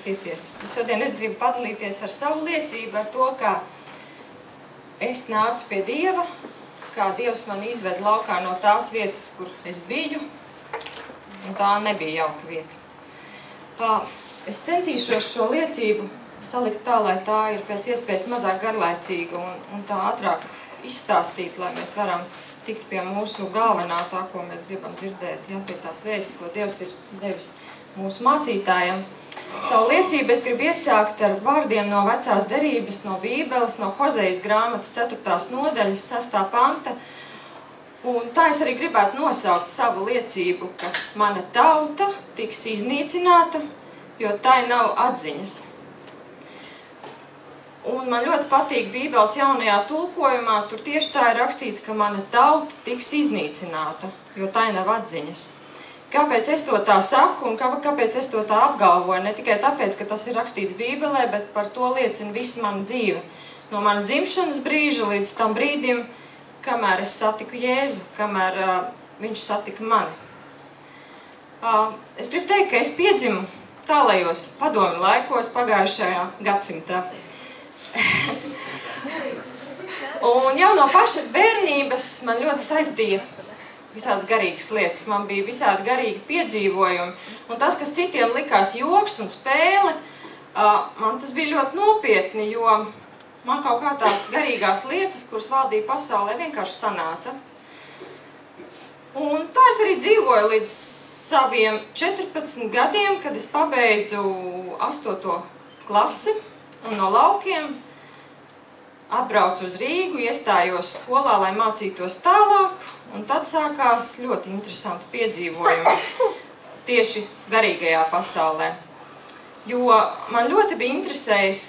tiecies. Šodien es gribu padalīties ar savu liecību, ar to, kā es nācu pie Dieva, kā Dievs man izved laukā no tās vietas, kur es biju, un tā nebija jauka vieta. Es centīšos šo liecību salikt tā, lai tā ir pēc iespējas mazāk garlaicīga un tā ātrāk izstāstīt, lai mēs varam tikt pie mūsu galvenā, tā, ko mēs gribam dzirdēt, ja, pie tās vēstis, ko Dievs ir devis mūsu mācītājiem. Savu liecību es gribu iesākt ar vārdiem no vecās derības, no Bībeles, no Hozejas grāmatas 4. nodaļas 6. panta. Un tā es arī gribētu nosaukt savu liecību, ka mana tauta tiks iznīcināta, jo tai nav atziņas. Un man ļoti patīk Bībeles jaunajā tulkojumā, tur tieši tā ir rakstīts, ka mana tauta tiks iznīcināta, jo tai nav atziņas. Kāpēc es to tā saku un kāpēc es to tā apgalvoju? Ne tikai tāpēc, ka tas ir rakstīts Bībelē, bet par to liecina visa mana dzīve. No mana dzimšanas brīža līdz tam brīdim, kamēr es satiku Jēzu, kamēr viņš satika mani. Es gribu teikt, ka es piedzimu tālajos padomju laikos pagājušajā gadsimtā. Un jau no pašas bērnības man ļoti saistīja visādas garīgas lietas. Man bija visādi garīgi piedzīvojumi. Un tas, kas citiem likās joks un spēle, man tas bija ļoti nopietni, jo man kaut kā tās garīgās lietas, kuras valdīja pasaulē, vienkārši sanāca. Un tā es arī dzīvoju līdz saviem 14 gadiem, kad es pabeidzu 8. klasi. Un no laukiem atbraucu uz Rīgu, iestājos skolā, lai mācītos tālāk, un tad sākās ļoti interesanti piedzīvojumi tieši garīgajā pasaulē. Jo man ļoti bija interesējis,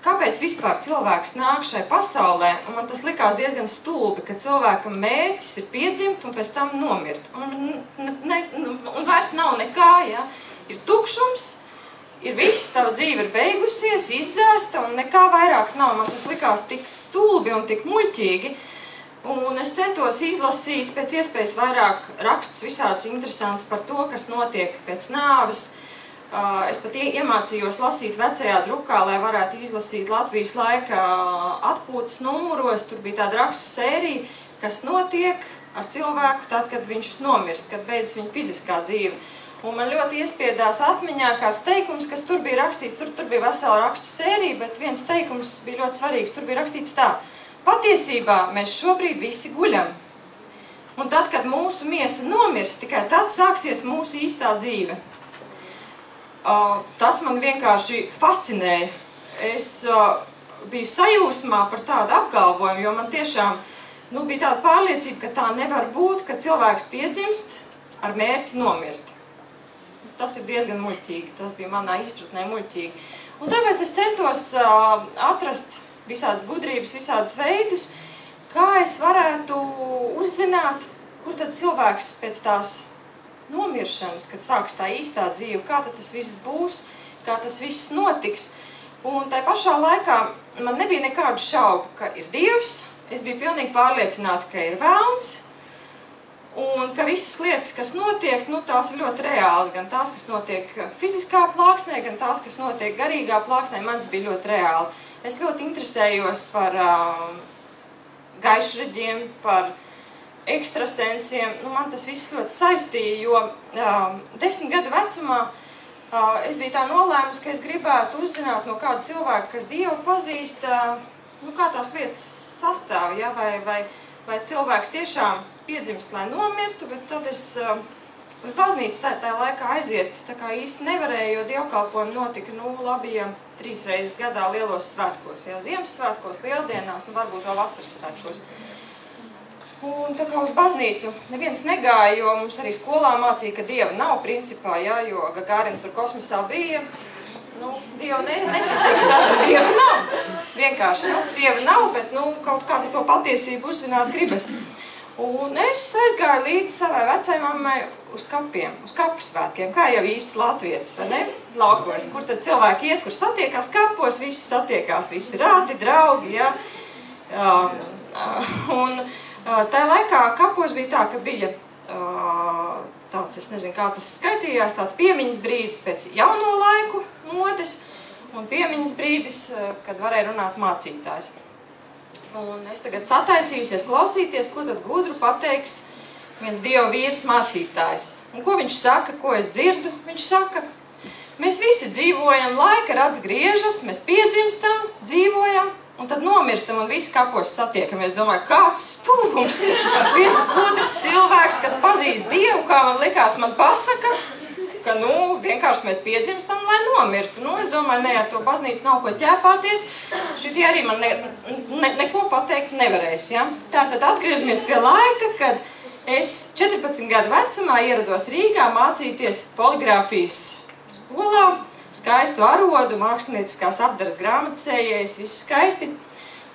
kāpēc vispār cilvēks nāk šai pasaulē, un man tas likās diezgan stulbi, ka cilvēkam mērķis ir piedzimt un pēc tam nomirt. Un vairs nav nekā, ja? Ir tukšums, ir viss, tava dzīve ir beigusies, izdzēsta un nekā vairāk nav. Man tas likās tik stulbi un tik muļķīgi. Un es centos izlasīt pēc iespējas vairāk rakstus visādus interesants par to, kas notiek pēc nāves. Es pat iemācījos lasīt vecajā drukā, lai varētu izlasīt Latvijas laika atpūtas numuros. Tur bija tāda rakstu sērija, kas notiek ar cilvēku tad, kad viņš nomirst, kad beidzas viņa fiziskā dzīve. Un man ļoti iespiedās atmiņā kāds teikums, kas tur bija rakstīts. Tur bija vesela rakstu sērija, bet viens teikums bija ļoti svarīgs. Tur bija rakstīts tā: patiesībā mēs šobrīd visi guļam. Un tad, kad mūsu miesa nomirs, tikai tad sāksies mūsu īstā dzīve. Tas man vienkārši fascinēja. Es biju sajūsmā par tādu apgalvojumu, jo man tiešām bija tāda pārliecība, ka tā nevar būt, ka cilvēks piedzimst ar mērķi nomirt. Tas ir diezgan muļķīgi, tas bija manā izpratnē muļķīgi. Un tāpēc es centos atrast visādas gudrības, visādus veidus, kā es varētu uzzināt, kur tad cilvēks pēc tās nomiršanas, kad sāks tā īstā dzīve, kā tad tas viss būs, kā tas viss notiks. Un tai pašā laikā man nebija nekādu šaubu, ka ir Dievs, es biju pilnīgi pārliecināta, ka ir velns, un ka visas lietas, kas notiek, tās ir ļoti reālas. Gan tās, kas notiek fiziskā plāksnē, gan tās, kas notiek garīgā plāksnē, mans bija ļoti reāli. Es ļoti interesējos par gaišreģiem, par ekstrasensiem. Man tas viss ļoti saistīja, jo 10 gadu vecumā es biju tā nolēmusi, ka es gribētu uzzināt no kāda cilvēka, kas Dievu pazīst, kā tās lietas sastāv, ja? Vai cilvēks tiešām piedzimst, lai nomirtu, bet tad es uz baznīcu tajā laikā aiziet tā kā īsti nevarēju, jo dievkalpojumi notika, labi, 3 reizes gadā lielos svētkos, ja? Ziemassvētkos, lieldienās, varbūt vēl vasaras svētkos. Un tā kā uz baznīcu neviens negāja, jo mums arī skolā mācīja, ka Dieva nav principā, ja? Jo Gagārins tur kosmosā bija. Dievu nesatika, tad Dieva nav. Vienkārši, Dieva nav, bet kaut kā to patiesību uzzināt gribas. Un es aizgāju līdz savai vecai mammai uz kapiem, uz kapu svētkiem, kā jau īsti latvietis, vai ne? Laukos, kur tad cilvēki iet, kur satiekās kapos, visi satiekās, visi rādi, draugi, ja? Un tajā laikā kapos bija tā, ka bija tāds, es nezinu, kā tas skaitījās, tāds piemiņas brīdis pēc jauno laiku, un piemiņas brīdis, kad varēja runāt mācītājs. Un es tagad sataisījusies klausīties, ko tad gudru pateiks viens Dieva vīrs mācītājs. Un ko viņš saka, ko es dzirdu? Viņš saka, mēs visi dzīvojam, laika rats griežas, mēs piedzimstam, dzīvojam, un tad nomirstam un visi kapos satiekamies. Es domāju, kāds stulbums, viens gudrs cilvēks, kas pazīst Dievu, kā man likās, man pasaka, ka, vienkārši mēs piedzimstam, lai nomirtu. Es domāju, ar to baznīcu nav ko ķēpāties, šitie arī man neko pateikt nevarēs, ja? Tātad atgriežamies pie laika, kad es 14 gadu vecumā ierados Rīgā mācīties poligrāfijas skolā, skaistu arodu, mākslinieckās apdares grāmatcējējs, viss skaisti.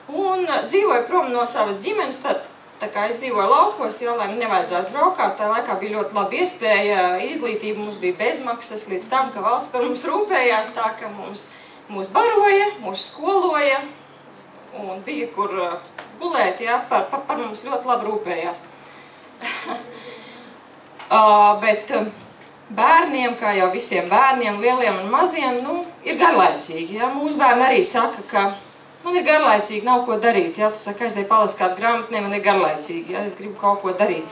Un dzīvoju prom no savas ģimenes, tā kā es dzīvoju laukos, jo, lai nevajadzētu braukāt, tā laikā bija ļoti laba iespēja, izglītība mums bija bezmaksas, līdz tam, ka valsts par mums rūpējās, tā ka mūs baroja, mūs skoloja, un bija kur gulēt, ja, par mums ļoti labi rūpējās. Bet bērniem, kā jau visiem bērniem, lieliem un maziem, ir garlaicīgi. Ja? Mūsu bērni arī saka, ka man ir garlaicīgi, nav ko darīt. Ja? Tu saka, aizdēju palas kādu grāmatnē, man ir garlaicīgi, ja? Es gribu kaut ko darīt.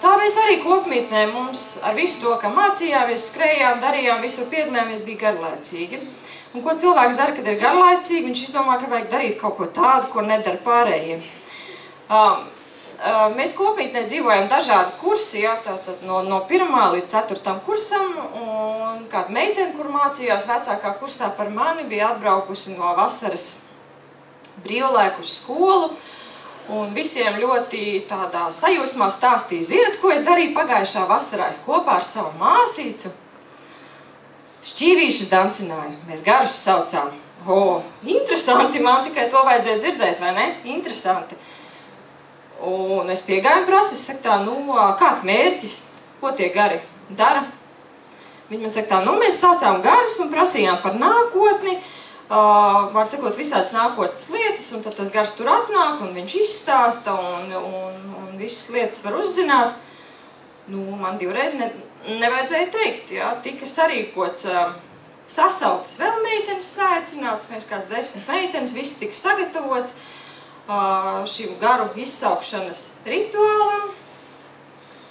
Tā mēs arī kopmītnē mums ar visu to, ka mācījāmies, skrējām, darījām, visur piedalījāmies, bija garlaicīgi. Un ko cilvēks dara, kad ir garlaicīgi? Viņš izdomā, ka vajag darīt kaut ko tādu, ko nedara pārējiem. Mēs kopmītnē dzīvojam dažādi kursi, ja, tātad no 1. līdz 4. kursam, un kāda meitene, kur mācījās vecākā kursā par mani, bija atbraukusi no vasaras brīvlaiku uz skolu, un visiem ļoti tādā sajūsmā stāstīja, zināt, ko es darīju pagājušā vasarā, es kopā ar savu māsīcu šķīvīšus dancināju, mēs garus saucām. Interesanti, man tikai to vajadzēja dzirdēt, vai ne? Interesanti. Un es piegāju un prasu, es saku tā, kāds mērķis, ko tie gari dara? Viņi man saka tā, mēs saucām garus un prasījām par nākotni, var sakot visādas nākotnes lietas, un tad tas gars tur atnāk, un viņš izstāsta, un visas lietas var uzzināt. Man divreiz nevajadzēja teikt, ja, tika sarīkots, sasauktas vēl meitenes saicināts, mēs kāds 10 meitenes, viss tika sagatavots, šim garu izsaukšanas rituālam.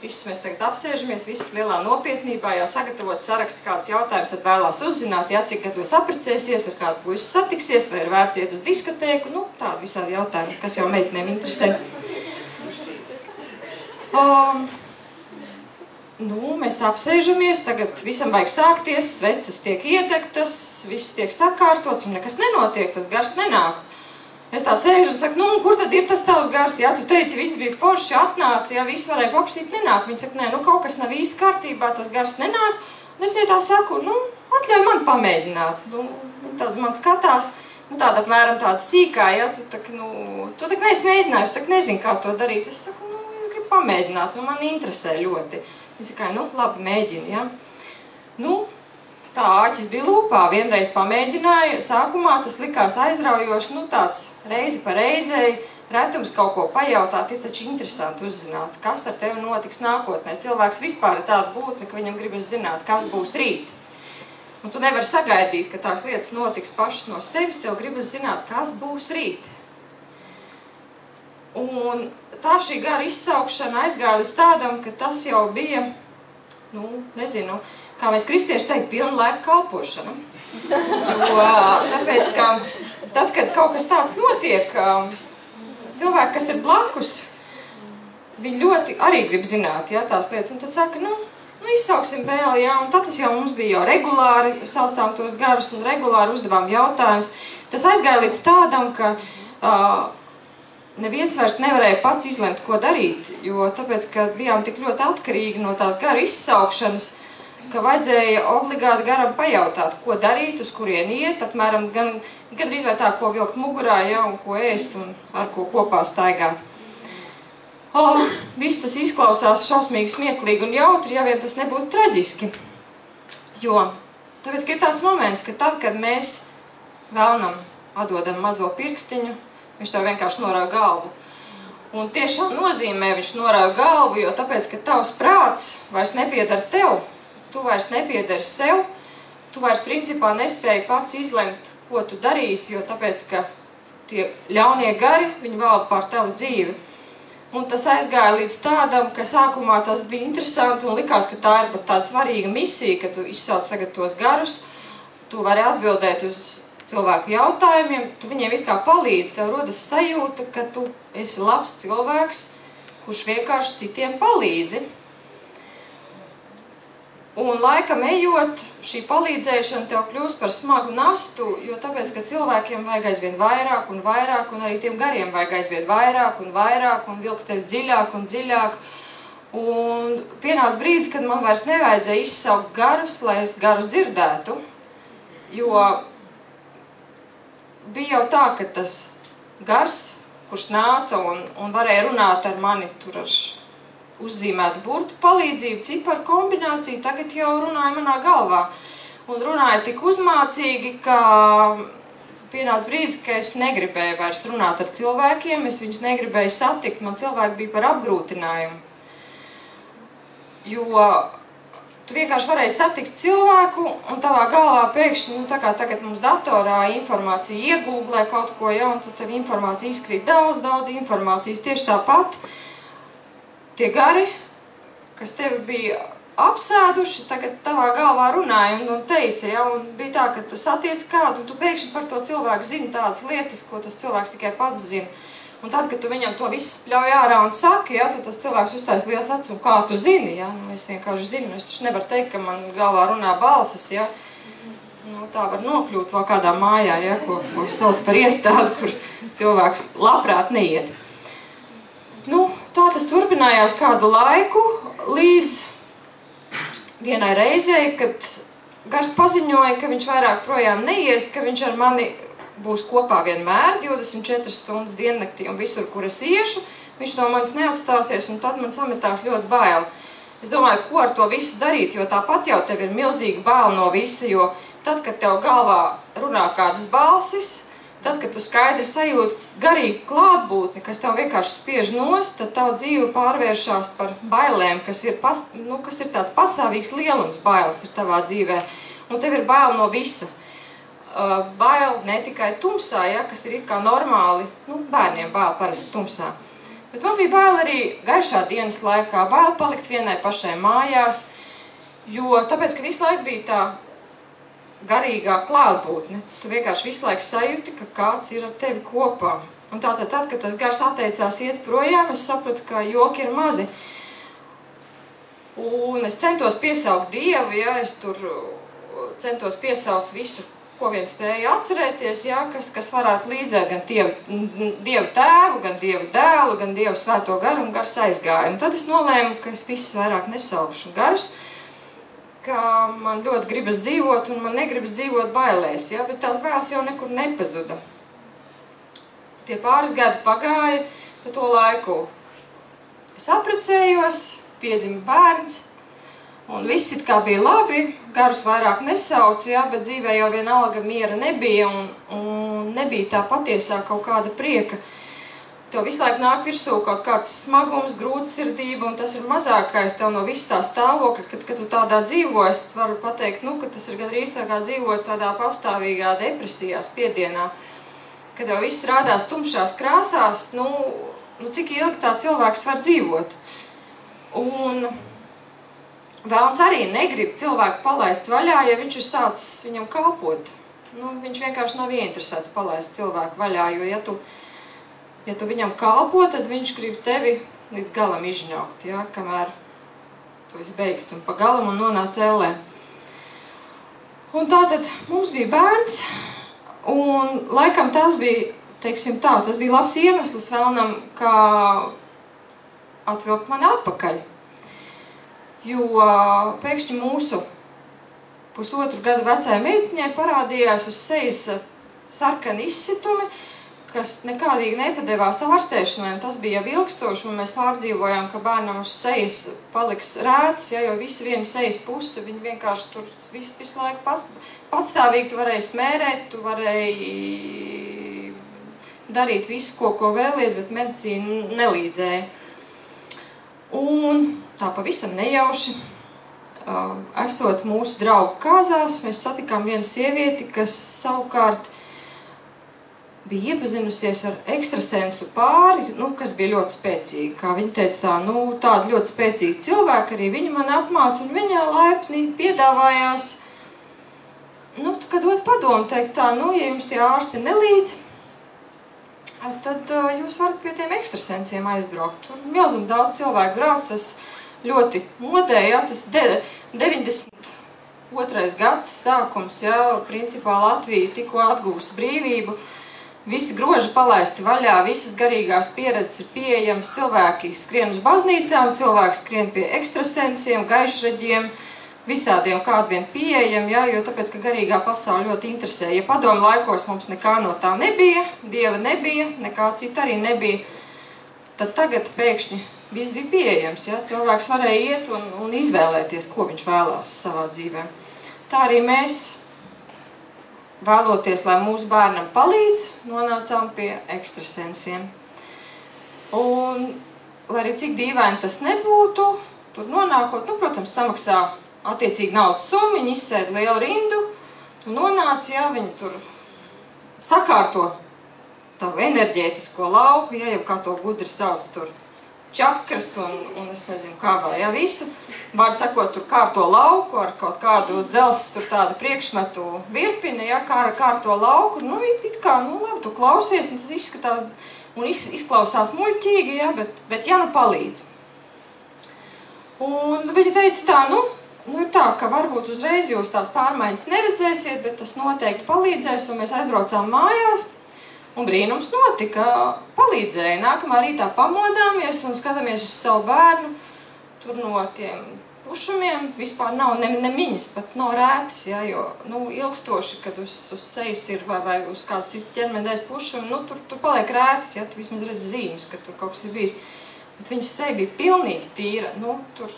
Viss mēs tagad apsēžamies, visas lielā nopietnībā, jau sagatavot sarakstu kāds jautājums, tad vēlās uzzināt, ja, cik gados apprecēsies, ar kādu puisi satiksies, vai ir vērts iet uz diskotēku, tādi visādi jautājumi, kas jau meitenēm interesē. Mēs apsēžamies, tagad visam vajag sākties, sveces tiek iedegtas, viss tiek sakārtots un nekas nenotiek, tas gars nenāk. Es tā sēžu un saku, kur tad ir tas tavs gars? Ja, tu teici, viss bija forši, atnāca, ja, visu varēja paprasīt, nenāk. Viņi saka, nē, kaut kas nav īsti kārtībā, tas gars nenāk. Un es tā saku, atļauj man pamēģināt. Tāds man skatās, tāda apmēram tāda sīkā, ja, tu tak neesi mēģinājusi, tak nezinu, kā to darīt. Es saku, es gribu pamēģināt, man interesē ļoti. Viņi saka, labi, mēģini, ja. Tā āķis bija lūpā, vienreiz pamēģināja, sākumā tas likās aizraujoši, tāds reizi pa reizei, retums kaut ko pajautāt, ir taču interesanti uzzināt, kas ar tevi notiks nākotnē. Cilvēks vispār ir tāda būtne, ka viņam gribas zināt, kas būs rīt. Un tu nevari sagaidīt, ka tās lietas notiks pašas no sevis, tev gribas zināt, kas būs rīt. Un tā šī gara izsaukšana aizgāja līdz tādam, ka tas jau bija, nezinu, kā mēs kristieši teikt, pilna laika kalpošana. Tāpēc, ka tad, kad kaut kas tāds notiek, cilvēki, kas ir blakus, viņi ļoti arī grib zināt, ja, tās lietas. Un tad saka, izsauksim vēl, ja, un tad tas jau mums bija jau regulāri, saucām tos garus un regulāri uzdevām jautājumus. Tas aizgāja līdz tādam, ka neviens vairs nevarēja pats izlemt, ko darīt, jo tāpēc, ka bijām tik ļoti atkarīgi no tās garu izsaukšanas, ka vajadzēja obligāti garam pajautāt, ko darīt, uz kurien iet, apmēram gandrīz vai tā, ko vilkt mugurā, ja, un ko ēst, un ar ko kopā staigāt. Viss tas izklausās šausmīgi smieklīgi un jautri, ja vien tas nebūtu traģiski. Jo, tāpēc, ka ir tāds moments, ka tad, kad mēs vēlnam atdodam mazo pirkstiņu, viņš tev vienkārši norauj galvu. Un tiešām nozīmē viņš norauj galvu, jo tāpēc, ka tavs prāts vairs nepiedar tev, tu vairs nepiedari sev, tu vairs principā nespēji pats izlemt, ko tu darīsi, jo tāpēc, ka tie ļaunie gari, viņi valda pār tavu dzīvi. Un tas aizgāja līdz tādam, ka sākumā tas bija interesanti un likās, ka tā ir pat tāda svarīga misija, ka tu izsauc tagad tos garus, tu vari atbildēt uz cilvēku jautājumiem, tu viņiem it kā palīdzi, tev rodas sajūta, ka tu esi labs cilvēks, kurš vienkārši citiem palīdzi. Un laikam ejot, šī palīdzēšana tev kļūst par smagu nastu, jo tāpēc, ka cilvēkiem vajag aizvien vairāk, un arī tiem gariem vajag aizvien vairāk, un vilkt tevi dziļāk un dziļāk. Un pienāca brīdis, kad man vairs nevajadzēja izsaukt garus, lai es garus dzirdētu, jo bija jau tā, ka tas gars, kurš nāca un varēja runāt ar mani tur ar uzzīmētu burtu palīdzību, ciparu kombināciju, tagad jau runāja manā galvā. Un runāja tik uzmācīgi, ka pienāca brīdis, ka es negribēju vairs runāt ar cilvēkiem, es viņus negribēju satikt, man cilvēki bija par apgrūtinājumu. Jo tu vienkārši varēji satikt cilvēku, un tavā galvā pēkšņi, tā kā tagad mums datorā informācija iegūglē kaut ko, ja, un tad tev informācija izkrīt daudz informācijas, tieši tāpat. Tie gari, kas tevi bija apsēduši, tagad tavā galvā runāja un teica, ja, un bija tā, ka tu satiec kādu, un tu pēkšņi par to cilvēku zini tādas lietas, ko tas cilvēks tikai pats zina. Un tad, kad tu viņam to visu pļauj ārā un saki, ja, tad tas cilvēks uztais liels acis, un kā tu zini, ja, es vienkārši zinu, es taču nevaru teikt, ka man galvā runā balsis, ja. Tā var nokļūt vēl kādā mājā, ja, ko sauc par iestādi, kur cilvēks labprāt neiet. Tā tas turpinājās kādu laiku, līdz vienai reizei, kad gars paziņoja, ka viņš vairāk projām neies, ka viņš ar mani būs kopā vienmēr, 24 stundas diennaktī un visur, kur es iešu, viņš no manis neatstāsies, un tad man sametās ļoti baili. Es domāju, ko ar to visu darīt, jo tāpat jau tev ir milzīga baila no visa, jo tad, kad tev galvā runā kādas balsis, tad, kad tu skaidri sajūti garīgu klātbūtni, kas tev vienkārši spiež nost, tad tavu dzīve pārvēršās par bailēm, kas ir tāds pastāvīgs lielums bailes ir tavā dzīvē. Un tev ir baila no visa. Baila ne tikai tumsā, ja, kas ir it kā normāli, bērniem baila parasti tumsā. Bet man bija baila arī gaišā dienas laikā, baila palikt vienai pašai mājās, jo tāpēc, ka visu laiku bija tā garīgā klātbūtne. Tu vienkārši visu laiku sajūti, ka kāds ir ar tevi kopā. Un tātad, kad tas gars atteicās iet projām, es sapratu, ka joki ir mazi. Un es centos piesaukt Dievu, ja, es tur centos piesaukt visu, ko vien spēju atcerēties, ja, kas varētu līdzēt gan Dievu tēvu, gan Dievu dēlu, gan Dievu svēto garu, un gars aizgāja. Un tad es nolēmu, ka es visus vairāk nesaukšu garus, ka man ļoti gribas dzīvot, un man negribas dzīvot bailēs, ja, bet tās bailes jau nekur nepazuda. Tie pāris gadi pagāja pa to laiku. Es apprecējos, piedzima bērns, un viss it kā bija labi, garus vairāk nesaucu, ja, bet dzīvē jau vienalga miera nebija, un nebija tā patiesā kaut kāda prieka. Tev visu laiku nāk virsū kaut kāds smagums, grūtsirdība, un tas ir mazākais tev no viss tā stāvokļa, kad tu tādā dzīvo, es varu pateikt, ka tas ir gandrīz tā kā dzīvot tādā pastāvīgā depresijā, spiedienā, kad tev viss rādās tumšās krāsās, cik ilgi tā cilvēks var dzīvot. Un Velns arī negrib cilvēku palaist vaļā, ja viņš ir sācis viņam kalpot. Viņš vienkārši nav ieinteresēts palaist cilvēku vaļā, jo ja tu viņam kalpo, tad viņš grib tevi līdz galam izžņaukt, ja, kamēr tu esi beigts un pa galam un nonāc ellē. Un tātad mums bija bērns, un laikam tas bija, teiksim tā, tas bija labs iemesls Velnam, kā atvilkt mani atpakaļ. Jo pēkšņi mūsu pusotru gadu vecai meitiņai parādījās uz sejas sarkani izsitumi, kas nekādīgi nepadevās ārstēšanai, un tas bija jau ilgstoši, un mēs pārdzīvojām, ka bērnam uz sejas paliks rētas, ja, jo visi viena sejas puse, viņi vienkārši tur visu laiku patstāvīgi, tu varēji smērēt, tu varēji darīt visu, ko vēlies, bet medicīna nelīdzēja. Un tā pavisam nejauši esot mūsu draugu kāzās, mēs satikām vienu sievieti, kas savukārt bija iepazinusies ar ekstrasensu pāri, kas bija ļoti spēcīgi. Kā viņa teica tāda ļoti spēcīga cilvēka, arī viņa man apmāca, un viņa laipni piedāvājās, kad dot padomu, teikt ja jums tie ārsti nelīdz, tad jūs varat pie tiem ekstrasensiem aizbraukt. Tur milzīgi daudz cilvēku brauc, tas ļoti modē, tas 92. gads sākums, principā Latvija tikko atgūst brīvību, visi groži palaisti vaļā, visas garīgās pieredzes ir pieejamas, cilvēki skrien uz baznīcām, cilvēki skrien pie ekstrasensiem, gaišreģiem, visādiem kādi vien pieejami, jo tāpēc, ka garīgā pasaule ļoti interesē. Ja padomu laikos mums nekā no tā nebija, Dieva nebija, nekā cita arī nebija, tad tagad pēkšņi viss bija pieejams, cilvēks varēja iet un izvēlēties, ko viņš vēlās savā dzīvē. Tā arī mēs, vēloties, lai mūsu bērnam palīdz, nonācām pie ekstrasensiem. Un, lai arī cik dīvaini tas nebūtu, tur nonākot, protams, samaksā attiecīgi naudas summu, viņi izsēd lielu rindu, tu nonāc, viņi tur sakārto tavu enerģētisko lauku, jau kā to gudri sauc, tur čakras un es nezinu kā vēl, visu. Vārdu sakot, tur kārto lauku ar kaut kādu dzelzs tur tādu priekšmetu virpini, kārto lauku, it kā, labi, tu klausies, tas izskatās un izklausās muļķīgi, bet palīdz. Un viņa teica tā, ir tā, ka varbūt uzreiz jūs tās pārmaiņas neredzēsiet, bet tas noteikti palīdzēs, un mēs aizbraucām mājās, un brīnums notika, palīdzēja. Nākamā rītā pamodāmies un skatāmies uz savu bērnu, tur no tiem pušumiem vispār nav nemiņas, pat nav rētas, jo ilgstoši, kad uz sejas ir vai uz kāds cits ķermeņdaļas pušumi, tur paliek rētas, tu vismaz redz zīmes, ka tur kaut kas ir bijis. Bet viņas seja bija pilnīgi tīra, tur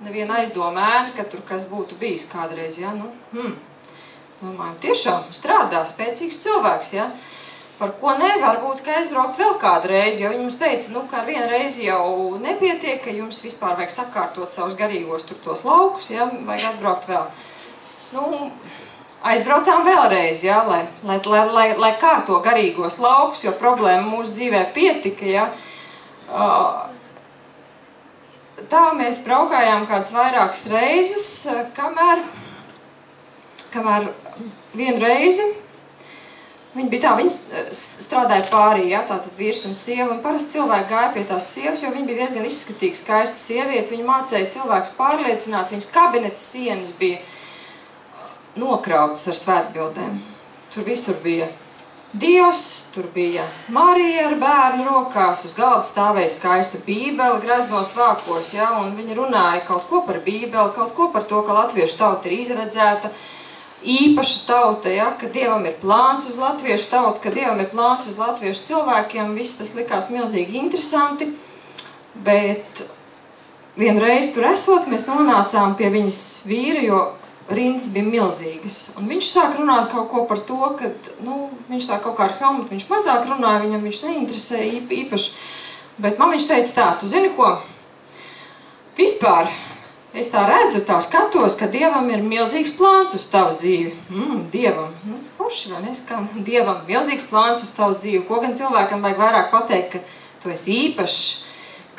neviena aizdoma ēna, ka tur kas būtu bijis kādreiz, Domājam, tiešām strādā spēcīgs cilvēks, Par ko ne, varbūt, ka aizbraukt vēl kādu reizi, jo viņi mums teica, ka ar vienu reizi jau nepietiek, ka jums vispār vajag sakārtot savus garīgos tur tos laukus, vajag atbraukt vēl. Aizbraucām vēlreiz, lai kārto garīgos laukus, jo problēma mūsu dzīvē pietika, Tā mēs braukājām kādas vairākas reizes, kamēr vienu reizi, viņa strādāja pārī, tātad vīrs un sieva, un parasti cilvēki gāja pie tās sievas, jo viņa bija diezgan izskatīga, skaista sieviete, viņa mācēja cilvēkus pārliecināt, viņas kabineta sienas bija nokrautas ar svētbildēm. Tur visur bija Dievs, tur bija Marija ar bērnu rokās, uz galda stāvēja skaista bībele greznos vākos, un viņa runāja kaut ko par bībeli, kaut ko par to, ka latviešu tauta ir izredzēta, īpaša tauta, ka Dievam ir plāns uz latviešu tautu, ka Dievam ir plāns uz latviešu cilvēkiem, viss tas likās milzīgi interesanti, bet vienreiz tur esot, mēs nonācām pie viņas vīra, jo rindas bija milzīgas. Un viņš sāk runāt kaut ko par to, ka, viņš tā kaut kā ar Helmutu, viņš mazāk runāja, viņam viņš neinteresēja īpaši. Bet man viņš teica tā, tu zini ko? Vispār, es tā redzu, tā skatos, ka Dievam ir milzīgs plāns uz tavu dzīvi. Dievam, forši vai nes, kā Dievam milzīgs plāns uz tavu dzīvi. Ko gan cilvēkam vajag vairāk pateikt, ka tu esi īpašs,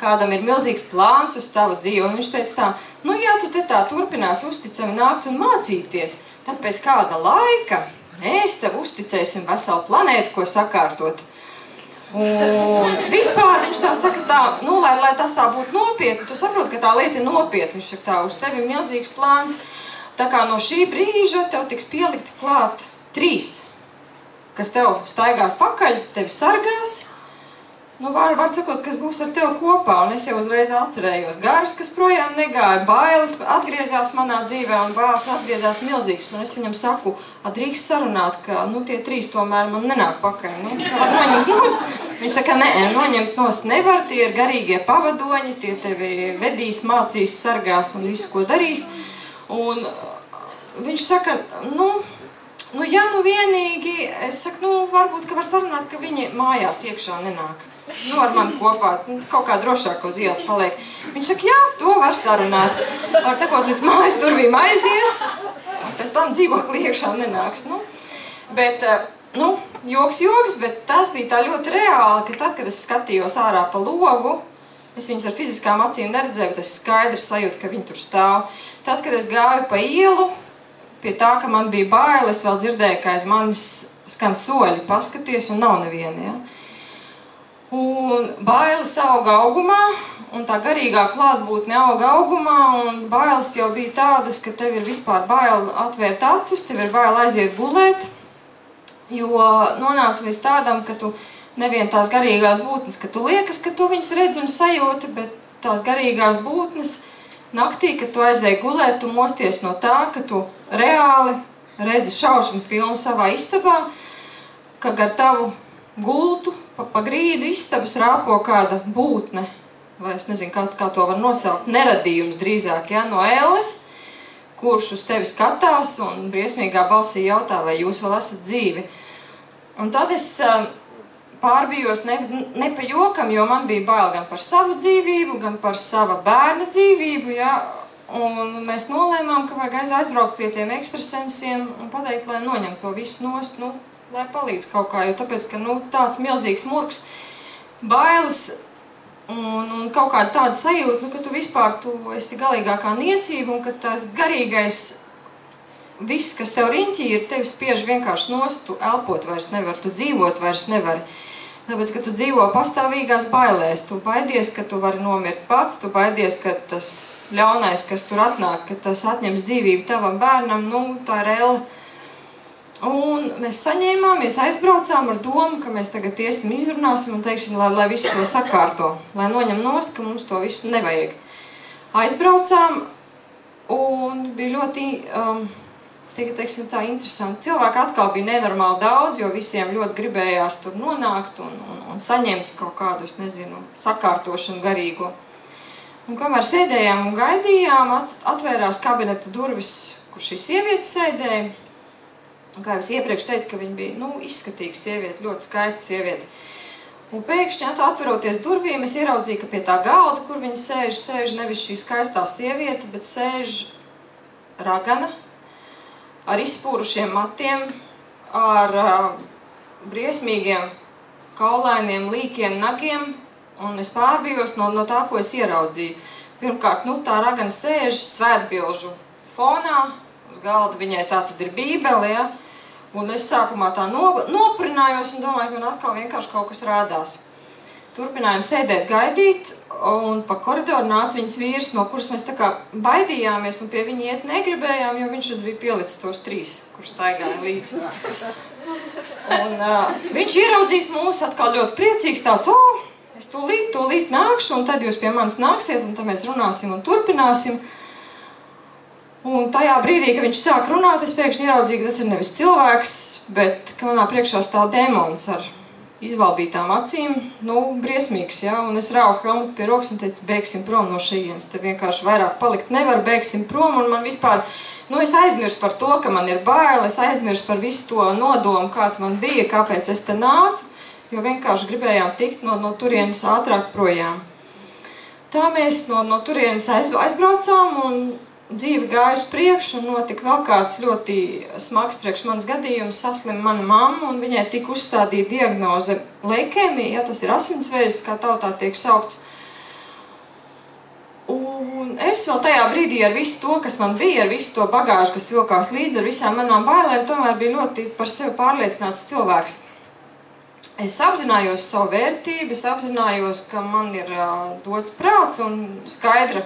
kādam ir milzīgs plāns uz tavu dzīvi. Un viņš teica tā, ja tu te tā turpinās uzticami nākt un mācīties, tad pēc kāda laika mēs tev uzticēsim veselu planētu, ko sakārtot. Un vispār viņš tā saka tā, lai tas tā būtu nopietni, tu saproti, ka tā lieta ir nopietni. Viņš saka tā, uz tevi ir milzīgs plāns. Tā kā no šī brīža tev tiks pielikti klāt 3, kas tev staigās pakaļ, tevi sargās. Var sakot, kas būs ar tevi kopā, un es jau uzreiz atcerējos garus, kas projām negāja, bailes atgriezās manā dzīvē, un bāls atgriezās milzīgs, un es viņam saku, drīkst sarunāt, ka, tie 3 tomēr man nenāk pakaļ, var noņemt nost. Viņš saka, noņemt nost nevar, tie ir garīgie pavadoņi, tie tevi vedīs, mācīs, sargās un visu, ko darīs, un viņš saka, vienīgi, es saku, varbūt, ka var sarunāt, ka viņi mājās iekšā nenāk. nu, ar mani kopā, kaut kā drošāk uz ielas paliek. Viņš saka, jā, to var sarunāt. Var sakot, līdz mājas durvīm aizies, pēc tam dzīvoklī iekšā nenāks. Nu, bet, nu, joks, bet tas bija tā ļoti reāli, ka tad, kad es skatījos ārā pa logu, es viņas ar fiziskām acīm neredzēju, bet es skaidrs sajūtu, ka viņi tur stāv. Tad, kad es gāju pa ielu, pie tā, ka man bija bail, es vēl dzirdēju, ka aiz manis skan soļi, paskaties, un nav neviena, ja. Un bailes auga augumā, un tā garīgā klātbūtne auga augumā, un bailes jau bija tādas, ka tev ir vispār bail atvērt acis, tev ir bail aiziet gulēt, jo nonāc līdz tādam, ka tu nevien tās garīgās būtnes, ka tu liekas, ka tu viņas redzi un sajūti, bet tās garīgās būtnes naktī, kad tu aizēji gulēt, tu mosties no tā, ka tu reāli redzi šausmu filmu savā istabā, ka gar tavu gultu, pa grīdu istabas rāpo kāda būtne, vai es nezinu, kā to var nosaukt, neradījums drīzāk, ja, no elles, kurš uz tevi skatās un briesmīgā balsī jautā, vai jūs vēl esat dzīvi. Un tad es pārbijos ne pa jokam, jo man bija bail gan par savu dzīvību, gan par sava bērna dzīvību, ja, un mēs nolēmām, ka vajag aizbraukt pie tiem ekstrasensiem un pateikt, lai noņem to visu nost, nu, lai palīdz kaut kā, jo tāpēc, ka, nu, tāds milzīgs murgs, bailes un kaut kāda tāda sajūta, nu, ka tu vispār tu esi galīgākā niecība un ka tās garīgais viss, kas tev riņķī ir, tevi spiež vienkārši nost, tu elpot vairs nevar, tu dzīvot vairs nevari. Tāpēc, ka tu dzīvo pastāvīgās bailēs, tu baidies, ka tu vari nomirt pats, tu baidies, ka tas ļaunais, kas tur atnāk, ka tas atņems dzīvību tavam bērnam, nu, tā ir elle. Un mēs saņēmāmies, aizbraucām ar domu, ka mēs tagad iesim izrunāsim un teiksim, lai visu to sakārto, lai noņem nost, ka mums to visu nevajag. Aizbraucām un bija ļoti, teiksim tā, interesanti. Cilvēki atkal bija nenormāli daudz, jo visiem ļoti gribējās tur nonākt un saņemt kaut kādu, es nezinu, sakārtošanu garīgo. Un kamēr sēdējām un gaidījām, atvērās kabineta durvis, kur šī sieviete sēdēja. Un kā es iepriekš teicu, ka viņa bija, nu, izskatīga sieviete, ļoti skaista sieviete. Un pēkšņi atveroties durvīm, es ieraudzīju, ka pie tā galda, kur viņa sēž nevis šī skaistā sieviete, bet sēž ragana, ar izspūrušiem matiem, ar briesmīgiem, kaulainiem, līkiem nagiem, un es pārbījos no tā, ko es ieraudzīju. Pirmkārt, nu, tā ragana sēž svētbilžu fonā, uz galda viņai tā tad ir bībele, ja? Un es sākumā tā noprinājos un domāju, ka man atkal vienkārši kaut kas rādās. Turpinājām sēdēt, gaidīt, un pa koridoru nāca viņas vīrs, no kuras mēs tā kā baidījāmies un pie viņa iet negribējām, jo viņš bija pielicis tos 3, kur staigāja līdzi. Un viņš ieraudzīs mūs atkal ļoti priecīgs, tāds, es tūlīt nākšu, un tad jūs pie manis nāksiet, un tad mēs runāsim un turpināsim. Un tajā brīdī, kad viņš sāk runāt, es pēkšņi ieraudzīju, ka tas ir nevis cilvēks, bet ka manā priekšā stāv demons ar izvalbītām acīm, nu, briesmīgs, ja, un es rauhu helmutu pie rokas un teicu, beigsim prom no šejienes, te vienkārši vairāk palikt nevar, beigsim prom, un man vispār, nu, es aizmirstu par to, ka man ir bail, es aizmirstu par visu to nodomu, kāds man bija, kāpēc es te nācu, jo vienkārši gribējām tikt no turienes ātrāk projām. Tā mēs no turienes aizbraucām, un dzīve gāja uz priekšu, un notika vēl kāds ļoti smags priekš manas gadījums, saslima mana mamma, un viņai tika uzstādīta diagnoze leikēmija, ja tas ir asinsvēzis, kā tautā tiek saukts. Un es vēl tajā brīdī ar visu to, kas man bija, ar visu to bagāžu, kas vilkās līdzi, ar visām manām bailēm, tomēr bija ļoti par sevi pārliecināts cilvēks. Es apzinājos savu vērtību, es apzinājos, ka man ir dots prāts un skaidra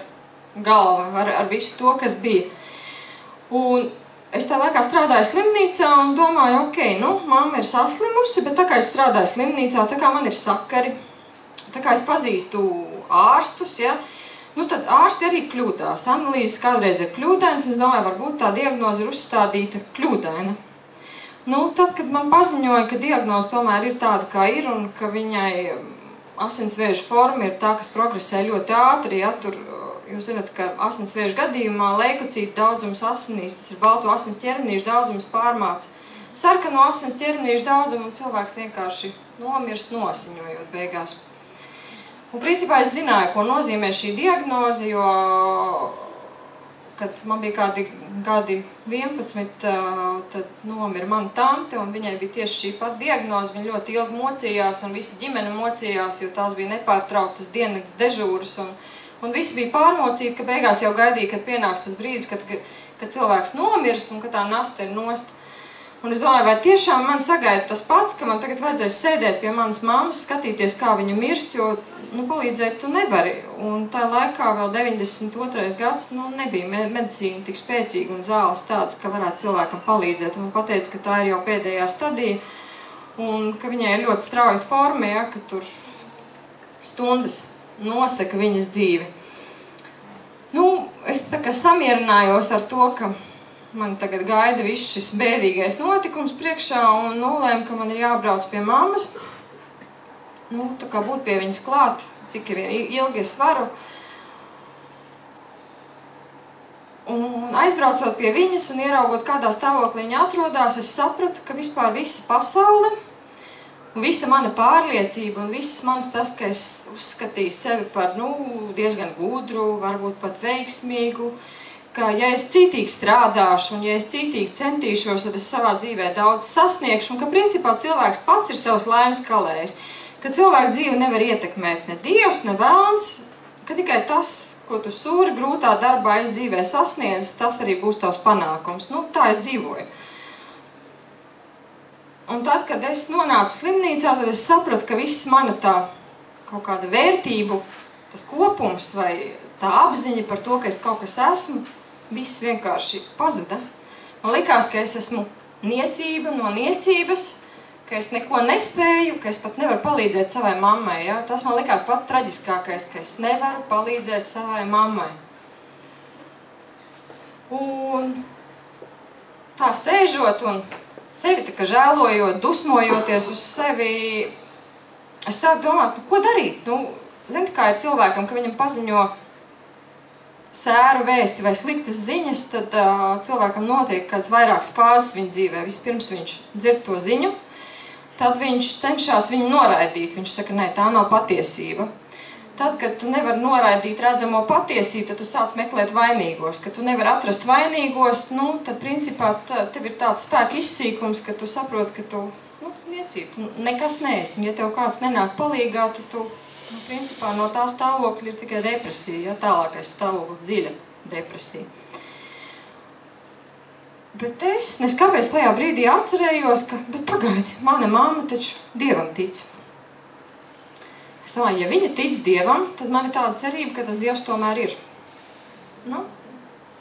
galva ar visu to, kas bija. Un es tā laikā strādāju slimnīcā un domāju, ok, nu, mamma ir saslimusi, bet tā kā es strādāju slimnīcā, tā kā man ir sakari, tā kā es pazīstu ārstus, ja, nu tad ārsti arī kļūdās. Analīzes kādreiz ir kļūdainas, un es domāju, varbūt tā diagnoze ir uzstādīta kļūdaina. Nu, tad, kad man paziņoja, ka diagnoze tomēr ir tāda, kā ir, un ka viņai asinsvēža forma ir tā, kas progresē ļoti ātri, ja, tur, jūs zināt, ka asinsvēža gadījumā leikocītu daudzums asinīs, tas ir balto asins ķermenīšu daudzums pārmāca sarkano asins ķermenīšu daudzumu, un cilvēks vienkārši nomirst nosiņojot beigās. Un principā es zināju, ko nozīmē šī diagnoze, jo, kad man bija kādi gadi 11, tad nomira mana tante, un viņai bija tieši šī pat diagnoze. Viņa ļoti ilgi mocījās, un visa ģimene mocījās, jo tās bija nepārtrauktas diennakts dežūras, un visi bija pārmocīti, ka beigās jau gaidīja, kad pienāks tas brīdis, kad cilvēks nomirst, un ka tā nasta ir nost. Un es domāju, vai tiešām man sagaida tas pats, ka man tagad vajadzēs sēdēt pie manas mammas, skatīties, kā viņa mirst, jo palīdzēt tu nevari. Un tā laikā vēl 92. gads nebija medicīna tik spēcīga un zāles tāds, ka varētu cilvēkam palīdzēt. Un man pateica, ka tā ir jau pēdējā stadija un ka viņai ir ļoti strauja forma, ja, ka tur stundas nosaka viņas dzīvi. Es tā kā samierinājos ar to, ka man tagad gaida viss šis bēdīgais notikums priekšā un nolēmu, ka man ir jābrauc pie mammas. Tā kā būt pie viņas klāt, cik ilgi es varu. Un aizbraucot pie viņas un ieraugot, kādā stāvoklī viņa atrodās, es sapratu, ka vispār visa pasaule un visa mana pārliecība un viss mans tas, ka es uzskatīju sevi par diezgan gudru, varbūt pat veiksmīgu, ka ja es cītīgi strādāšu un ja es cītīgi centīšos, tad es savā dzīvē daudz sasniegšu un ka principā cilvēks pats ir savs laimes kalējs, ka cilvēku dzīvi nevar ietekmēt ne Dievs, ne vēlns, ka tikai tas, ko tu sūri grūtā darbā es dzīvē sasniedz, tas arī būs tavs panākums. Tā es dzīvoju. Un tad, kad es nonācu slimnīcā, tad es sapratu, ka viss mana tā kaut kāda vērtību, tas kopums vai tā apziņa par to, ka es kaut kas esmu, viss vienkārši pazuda. Man likās, ka es esmu niecība no niecības, ka es neko nespēju, ka es pat nevaru palīdzēt savai mammai. Ja? Tas man likās pats traģiskākais, ka es nevaru palīdzēt savai mammai. Un tā sēžot un sevi tā kā žēlojot, dusmojoties uz sevi, es sāku domāt, ko darīt? Zini, kā ir cilvēkam, ka viņam paziņo sēru vēsti vai sliktas ziņas, tad cilvēkam notiek kāds vairākas fāzes viņa dzīvē. Vispirms viņš dzird to ziņu, tad viņš cenšas viņu noraidīt. Viņš saka, nē, tā nav patiesība. Tad, kad tu nevari noraidīt redzamo patiesību, tad tu sāc meklēt vainīgos. Kad tu nevari atrast vainīgos, tad principā tev ir tāds spēka izsīkums, ka tu saproti, ka tu niecība, tu nekas neesi. Un ja tev kāds nenāk palīgā, tad tu principā no tā stāvokļa ir tikai depresija, ja? Tālākais stāvoklis dziļa depresija. Bet es neskāpēc tajā brīdī atcerējos, ka, bet pagaidi, mana mamma taču Dievam tic. Es domāju, ja viņa tic Dievam, tad man ir tāda cerība, ka tas Dievs tomēr ir.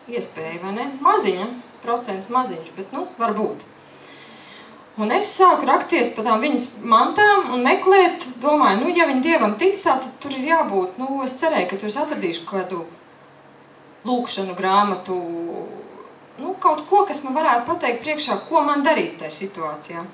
Iespēja, vai ne? Maziņa, procents maziņš, bet varbūt. Un es sāku rakties pa tām viņas mantām un meklēt, domāju, ja viņa Dievam tic, tad tur ir jābūt. Es cerēju, ka tur es atradīšu kādu lūkšanu grāmatu, kaut ko, kas man varētu pateikt priekšā, ko man darīt tajā situācijā.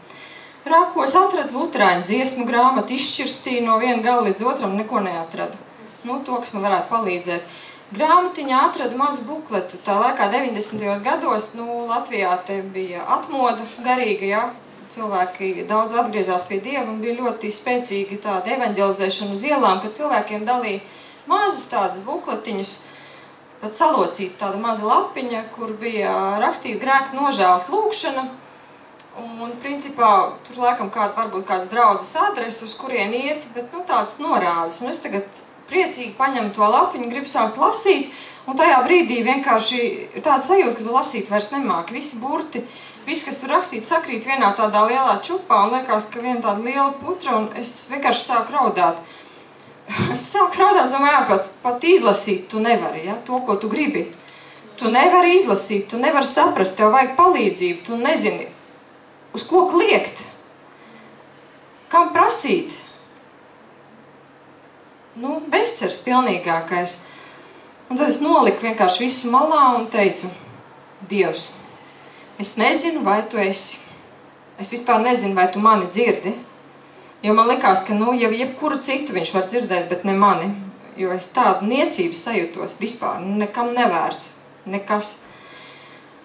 Rākos atradu luterāņu dziesmu grāmatu, izšķirstīju no viena gala līdz otram, neko neatradu. To, kas man varētu palīdzēt. Grāmatiņā atradu mazu bukletu. Tā laikā 90. gados, Latvijā te bija atmoda garīga, ja? Cilvēki daudz atgriezās pie Dieva un bija ļoti spēcīgi tāda evaņģelizēšana uz ielām, kad cilvēkiem dalīja mazas tādas bukletiņus, pat salocīta tāda maza lapiņa, kur bija rakstīta grēka nožēlas lūkšana. Un, principā, tur laikam varbūt kāds draudzes adrese, uz kurien iet, bet, tāds norādes. Un es tagad priecīgi paņemu to lapiņu, gribu sākt lasīt, un tajā brīdī vienkārši ir tāda sajūta, ka tu lasīt vairs nemāki. Visi burti, viss, kas tur rakstīt, sakrīt vienā tādā lielā čupā, un liekas, ka viena tāda liela putra, un es vienkārši sāku raudāt. Es sāku raudāt, es domāju, ārprāts, pat izlasīt tu nevari, ja, to, ko tu gribi. Tu nevari izlasīt, tu nevari saprast, tev vajag palīdzību, tu nezini, uz ko kliegt, kam prasīt. Bezcers pilnīgākais. Un tad es noliku vienkārši visu malā un teicu, Dievs, es nezinu, vai tu esi. Es vispār nezinu, vai tu mani dzirdi. Jo man likās, ka, jebkuru citu viņš var dzirdēt, bet ne mani. Jo es tādu niecību sajūtos vispār, nekam nevērts, nekas.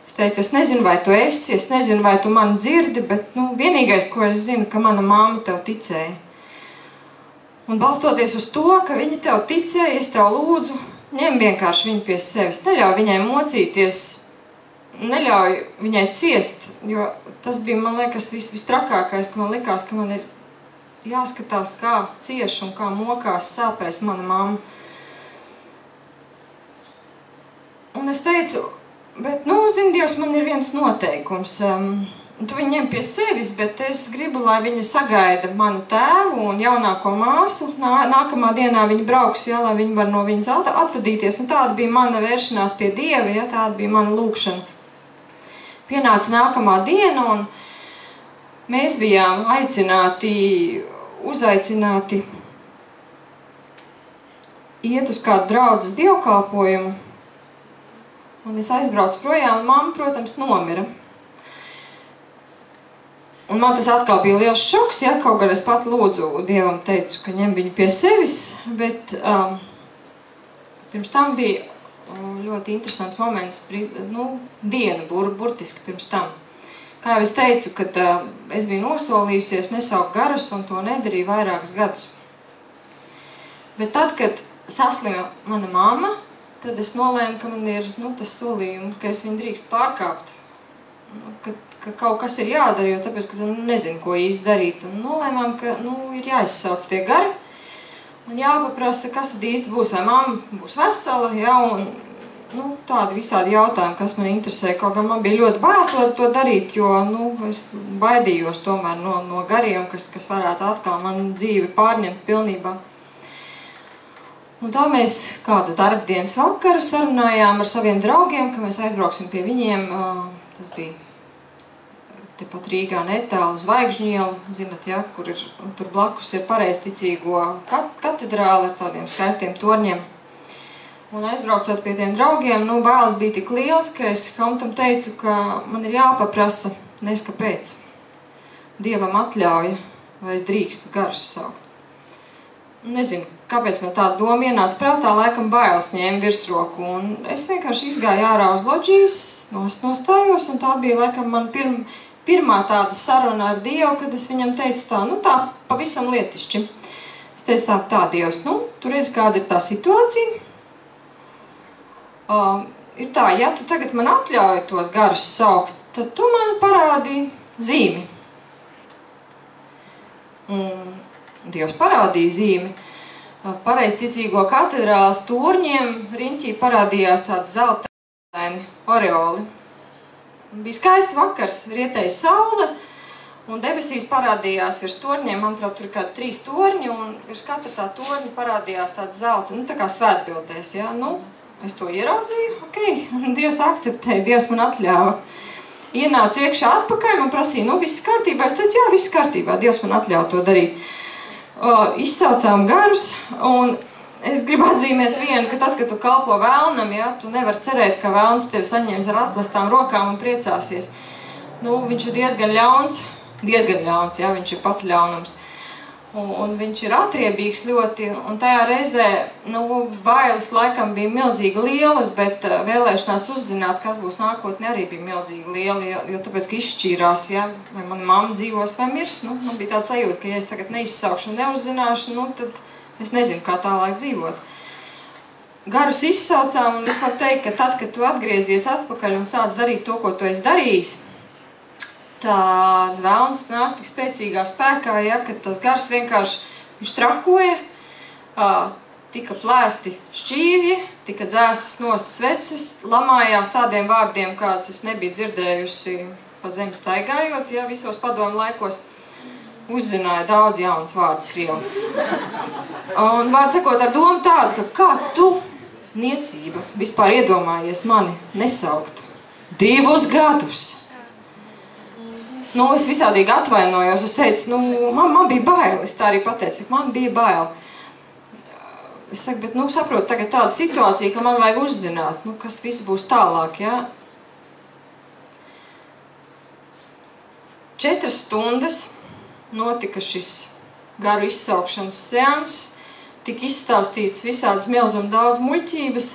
Es teicu, es nezinu, vai tu esi, es nezinu, vai tu mani dzirdi, bet, nu, vienīgais, ko es zinu, ka mana māma tev ticēja. Un balstoties uz to, ka viņa tev ticēja, es tev lūdzu, ņem vienkārši viņu pie sevis, neļauj viņai mocīties, neļauj viņai ciest, jo tas bija, man liekas, vistrakākais, ka man likās, ka man ir jāskatās, kā cieš un kā mokās sāpēs mana mamma. Un es teicu, bet, nu, zini, Dievs, man ir viens noteikums. Tu viņu ņem pie sevis, bet es gribu, lai viņa sagaida manu tēvu un jaunāko māsu. Nākamā dienā viņa brauks, ja, lai viņa var no viņas atvadīties. Nu, tāda bija mana vēršanās pie Dieva, ja, tāda bija mana lūkšana. Pienāca nākamā diena, un mēs bijām uzaicināti iet uz kādu draudzes dievkalpojumu. Un es aizbraucu projām, un mamma, protams, nomira. Un man tas atkal bija liels šoks, ja, kaut gan es pat lūdzu Dievam teicu, ka ņem viņu pie sevis, bet pirms tam bija ļoti interesants moments, nu, diena burtiski pirms tam. Kā jau es teicu, kad es biju nosolījusies nesaukt garus un to nedarīju vairākus gadus. Bet tad, kad saslima mana mamma, tad es nolēmu, ka man ir tas solījums, ka es viņu drīkst pārkāpt. Ka kaut kas ir jādara, jo tāpēc, ka nezinu, ko īsti darīt. Un nolēmām, ka ir jāizsauc tie gari un jāpaprasa, kas tad īsti būs, vai mamma būs vesela, ja, un tādi visādi jautājumi, kas man interesē. Kaut gan man bija ļoti bail to darīt, jo es baidījos tomēr no gariem, kas varētu atkal man dzīvi pārņemt pilnībā. Un tā mēs kādu darbdienas vakaru sarunājām ar saviem draugiem, ka mēs aizbrauksim pie viņiem. Tas bija tepat Rīgā netālu Zvaigžņu iela, zinat, ja, kur tur blakus ir pareizticīgo katedrāli ar tādiem skaistiem torņiem. Un aizbraucot pie tiem draugiem, bailes bija tik liels, ka es Hamtam teicu, ka man ir jāpaprasa, nes kāpēc. Dievam atļauja, vai es drīkstu garus saukt. Nezinu, kāpēc man tāda doma ienāca prātā, laikam bailes ņēma virsroku. Un es vienkārši izgāju ārā uz loģijas, nostājos, un tā bija laikam man pirmā tāda saruna ar Dievu, kad es viņam teicu tā pavisam lietišķi. Es teicu tā Dievs, tu redzi, kāda ir tā situācija. Ir tā, ja tu tagad man atļauj tos garus saukt, tad tu man parādi zīmi. Un Dievs parādīja zīmi. Pareizticīgo katedrāles torņiem riņķī parādījās tādi zeltaini oreoli. Bija skaists vakars, rietēja saule, un debesīs parādījās virs torņiem, manuprāt, tur ir kādi 3 torņi, un virs katra tā torņa parādījās tāda zelta, tā kā svētbildēs, ja, es to ieraudzīju, Dievs akceptēja, Dievs man atļāva. Ienācu iekšā atpakaļ, man prasīja, viss kārtībā, es teicu, jā, viss kārtībā, Dievs man atļāva to darīt. Izsaucām garus, un es gribu atzīmēt vienu, ka tad, kad tu kalpo vēlnam, ja, tu nevar cerēt, ka vēlns tevi saņems ar atklāstām rokām un priecāsies. Viņš ir diezgan ļauns, ja, viņš ir pats ļaunums. Un viņš ir atriebīgs ļoti, un tajā reizē, bailes laikam bija milzīgi lielas, bet vēlēšanās uzzināt, kas būs nākotnē, arī bija milzīgi liela, jo tāpēc, ka izšķīrās, ja, vai mana mamma dzīvos vai mirs, man bija tāda sajūta, ka ja es tagad neizsaukšu un neuzzināšu, tad es nezinu, kā tālāk dzīvot. Garus izsaucām, un es varu teikt, ka tad, kad tu atgriezies atpakaļ un sāc darīt to, ko tu esi darījis, tad vēlns nāk tik spēcīgā spēkā, ja, kad tas gars vienkārši viņš trakoja, tika plēsti šķīvji, tika dzēstas nost sveces, lamājās tādiem vārdiem, kādus es nebiju dzirdējusi pa zemi staigājot, ja, visos padomu laikos. Uzzināja daudz jaunas vārdus krievu. Un vārds sakot ar domu tādu, ka kā tu, niecība, vispār iedomājies mani nesaukt 2 gadus. Es visādīgi atvainojos, es teicu, man bija bail, es tā arī pateicu, man bija bail. Es saku, bet, saprotu, tagad tāda situācija, ka man vajag uzzināt, kas viss būs tālāk, ja. 4 stundas notika šis garu izsaukšanas seans, tika izstāstīts visādas milzuma daudz muļķības,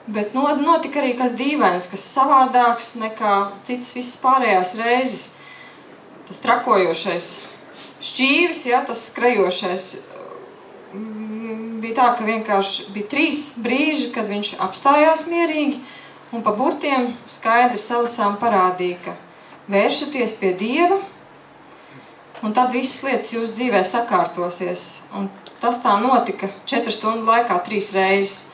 Bet notika arī kas dīvains, kas savādāks nekā citas visas pārējās reizes. Tas trakojošais šķīvis, ja, tas skrejošais, bija tā, ka vienkārši bija 3 brīži, kad viņš apstājās mierīgi, un pa burtiem skaidri salasām parādīja, ka vēršaties pie Dieva, un tad visas lietas jūsu dzīvē sakārtosies. Un tas tā notika 4 stundu laikā 3 reizes.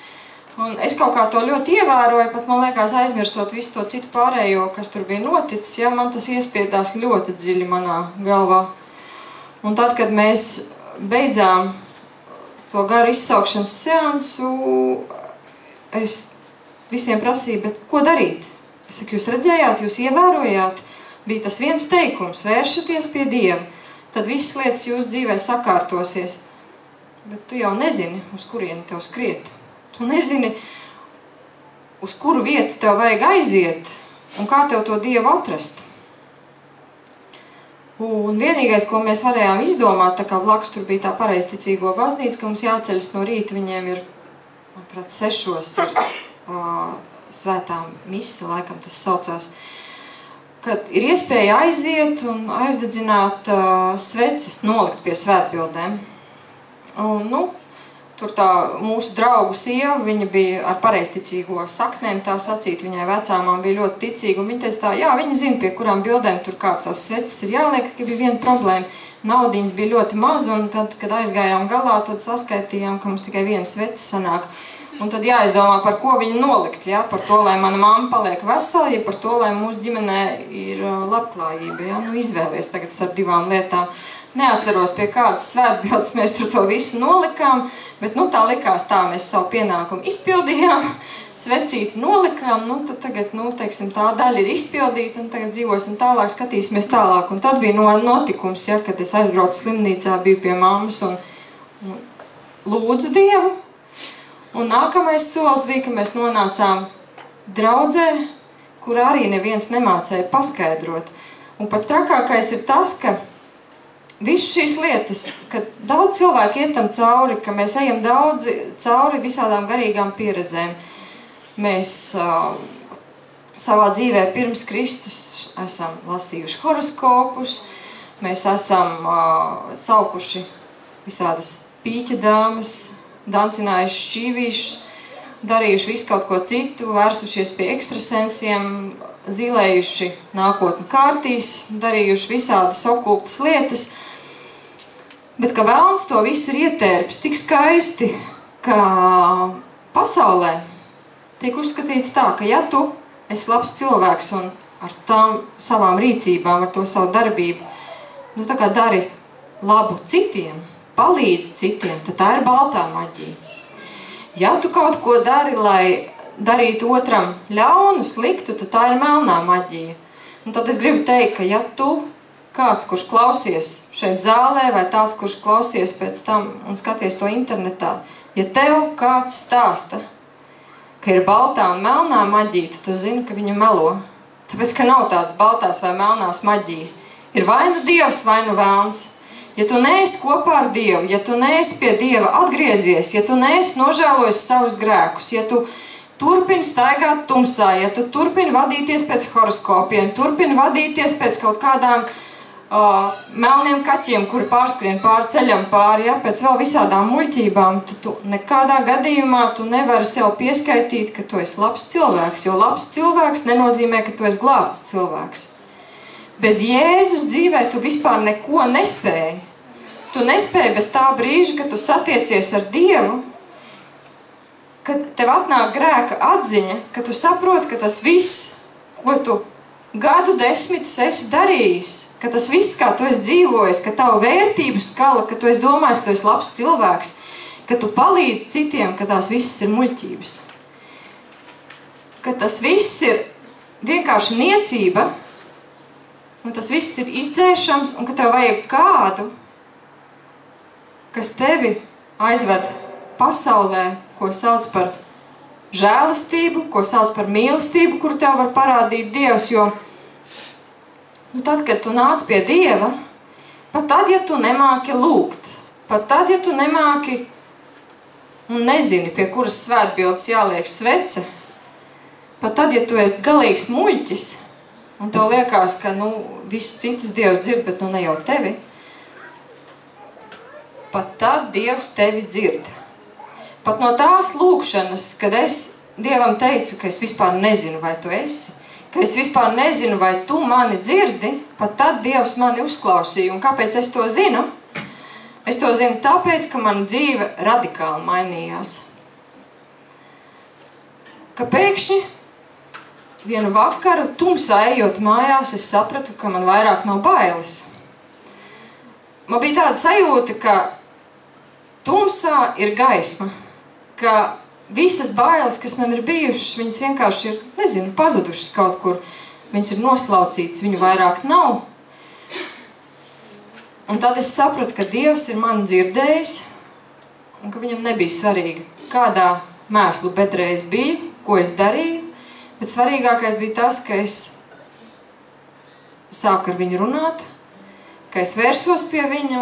Un es kaut kā to ļoti ievēroju, pat man liekas aizmirstot visu to citu pārējo, kas tur bija noticis, ja man tas iespiedās ļoti dziļi manā galvā. Un tad, kad mēs beidzām to garu izsaukšanas seansu, es visiem prasīju, bet ko darīt? Es saku, jūs redzējāt, jūs ievērojāt, bija tas viens teikums, vēršaties pie Dieva, tad visas lietas jūsu dzīvē sakārtosies. Bet tu jau nezini, uz kurieni tev skriet. Tu nezini, uz kuru vietu tev vajag aiziet un kā tev to Dievu atrast. Un vienīgais, ko mēs varējām izdomāt, tā kā blakus tur bija tā pareizticīgo baznīca, ka mums jāceļas no rīta, viņiem ir, manuprāt, 6 ir svētā mise, laikam tas saucās, kad ir iespēja aiziet un aizdedzināt sveces, nolikt pie svētbildēm. Un, tur tā mūsu draugu sieva, viņa bija ar pareizticīgo saknēm, tā sacīt, viņai vecāmām bija ļoti ticīga, un viņa teica tā, jā, viņa zina, pie kurām bildēm tur kāds tās sveces ir jāliek, ka bija viena problēma. Naudiņas bija ļoti maz, un tad, kad aizgājām galā, tad saskaitījām, ka mums tikai viena svece sanāk. Un tad jāizdomā, par ko viņu nolikt, ja? Par to, lai mana mamma paliek vesela, ja par to, lai mūsu ģimenē ir labklājība, ja? Nu, izvēlies tagad starp 2 lietām. Neatceros, pie kādas svētbildes mēs tur to visu nolikām, bet nu, tā likās tā, mēs savu pienākumu izpildījām, svecīti nolikām, nu, tad tagad, nu, teiksim, tā daļa ir izpildīta, un tagad dzīvosim tālāk, skatīsimies tālāk. Un tad bija notikums, ja, kad es aizbraucu slimnīcā, biju pie mammas un lūdzu Dievu. Un nākamais solis bija, ka mēs nonācām draudzē, kur arī neviens nemācēja paskaidrot. Un pat trakākais ir tas, ka visas šīs lietas, ka daudz cilvēku iet tam cauri, ka mēs ejam daudzi cauri visādām garīgām pieredzēm. Mēs savā dzīvē pirms Kristus esam lasījuši horoskopus, mēs esam saukuši visādas pīķa dāmas, dancinājuši šķīvīšus, darījuši visu kaut ko citu, vērsušies pie ekstrasensiem, zīlējuši nākotni kārtīs, darījuši visādas okultas lietas, bet ka velns to visu ir ietērpis tik skaisti, ka pasaulē tiek uzskatīts tā, ka ja tu esi labs cilvēks un ar tām savām rīcībām, ar to savu darbību, nu tā kā dari labu citiem, palīdzi citiem, tad tā ir baltā maģija. Ja tu kaut ko dari, lai darītu otram ļaunu, sliktu, tad tā ir melnā maģija. Un tad es gribu teikt, ka ja tu kāds, kurš klausies šeit zālē, vai tāds, kurš klausies pēc tam un skaties to internetā, ja tev kāds stāsta, ka ir baltā un melnā maģija, tad tu zini, ka viņa melo. Tāpēc, ka nav tādas baltās vai melnās maģijas. Ir vai nu Dievs, vai nu velns. Ja tu neesi kopā ar Dievu, ja tu neesi pie Dieva atgriezies, ja tu neesi nožēlojis savus grēkus, ja tu turpini staigāt tumsā, ja tu turpini vadīties pēc horoskopiem, turpini vadīties pēc kaut kādām melniem kaķiem, kuri pārskrien pāri ceļam pāri, ja, pēc vēl visādām muļķībām, tad tu nekādā gadījumā tu nevari sev pieskaitīt, ka tu esi labs cilvēks, jo labs cilvēks nenozīmē, ka tu esi glābts cilvēks. Bez Jēzus dzīvē tu vispār neko nespēji. Tu nespēji bez tā brīža, kad tu satiecies ar Dievu, kad tev atnāk grēka atziņa, ka tu saproti, ka tas viss, ko tu gadu desmitus esi darījis, ka tas viss, kā tu esi dzīvojis, ka tavu vērtību skala, ka tu esi domājis, ka tu esi labs cilvēks, ka tu palīdzi citiem, ka tās visas ir muļķības. Ka tas viss ir vienkārši niecība, un tas viss ir izdzēšams, un ka tev vajag kādu, kas tevi aizved pasaulē, ko sauc par žēlastību, ko sauc par mīlestību, kuru tev var parādīt Dievs, jo nu, tad, kad tu nāc pie Dieva, pat tad, ja tu nemāki lūgt, pat tad, ja tu nemāki un nezini, pie kuras svētbildes jāliek svece, pat tad, ja tu esi galīgs muļķis, un tev liekas, ka, visus citus Dievs dzird, bet ne jau tevi, pat tad Dievs tevi dzird. Pat no tās lūkšanas, kad es Dievam teicu, ka es vispār nezinu, vai tu esi, ka es vispār nezinu, vai tu mani dzirdi, pat tad Dievs mani uzklausīja. Un kāpēc es to zinu? Es to zinu tāpēc, ka mana dzīve radikāli mainījās. Ka pēkšņi vienu vakaru tumsā ejot mājās, es sapratu, ka man vairāk nav bailes. Man bija tāda sajūta, ka tumsā ir gaisma, ka visas bailes, kas man ir bijušas, viņas vienkārši ir, pazudušas kaut kur. Viņas ir noslaucītas, viņu vairāk nav. Un tad es sapratu, ka Dievs ir mani dzirdējis, un ka viņam nebija svarīgi, kādā mēslu bedrē es biju, ko es darīju, bet svarīgākais bija tas, ka es sāku ar viņu runāt, ka es vērsos pie viņa,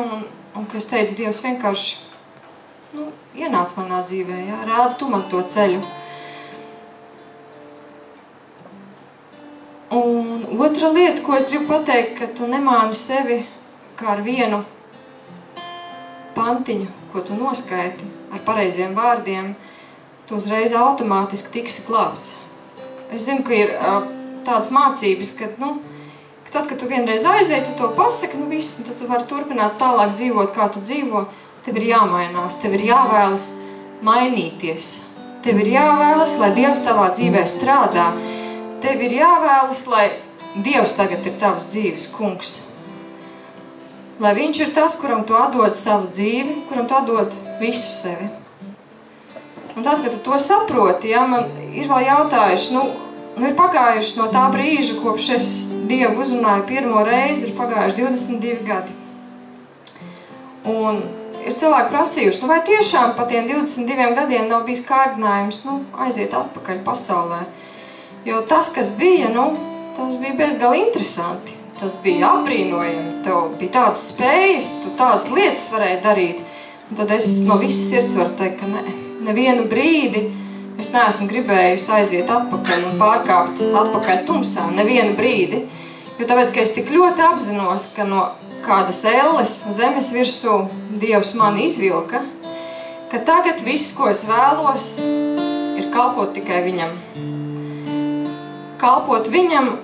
un ka es teicu, Dievs vienkārši ienāc manā dzīvē, rādi tu man to ceļu. Un otra lieta, ko es gribu pateikt, ka tu nemāni sevi kā ar vienu pantiņu, ko tu noskaiti ar pareiziem vārdiem, tu uzreiz automātiski tiksi glābts. Es zinu, ka ir tādas mācības, ka tad, kad tu vienreiz aiziet, tu to pasaki, viss, un tad tu vari turpināt tālāk dzīvot, kā tu dzīvo. Tev ir jāmainās, tev ir jāvēlas mainīties. Tev ir jāvēlas, lai Dievs tavā dzīvē strādā. Tev ir jāvēlas, lai Dievs tagad ir tavas dzīves kungs. Lai viņš ir tas, kuram tu atdod savu dzīvi, kuram tu atdod visu sevi. Un tad, kad tu to saproti, man ir vēl jautājuši, ir pagājuši no tā brīža, kopš es Dievu uzrunāju pirmo reizi, ir pagājuši 22 gadi. Un ir cilvēki prasījuši, vai tiešām pa tiem 22 gadiem nav bijis kārdinājums, aiziet atpakaļ pasaulē. Jo tas, kas bija, tas bija bezgali interesanti. Tas bija apbrīnojami, tev bija tādas spējas, tu tādas lietas varēji darīt. Un tad es no visas sirds varu teikt, ka nevienu brīdi es neesmu gribējusi aiziet atpakaļ un pārkāpt atpakaļ tumsā, nevienu brīdi. Jo tāpēc, ka es tik ļoti apzinos, ka no kādas elles zemes virsū Dievs mani izvilka, ka tagad viss, ko es vēlos, ir kalpot tikai viņam. Kalpot viņam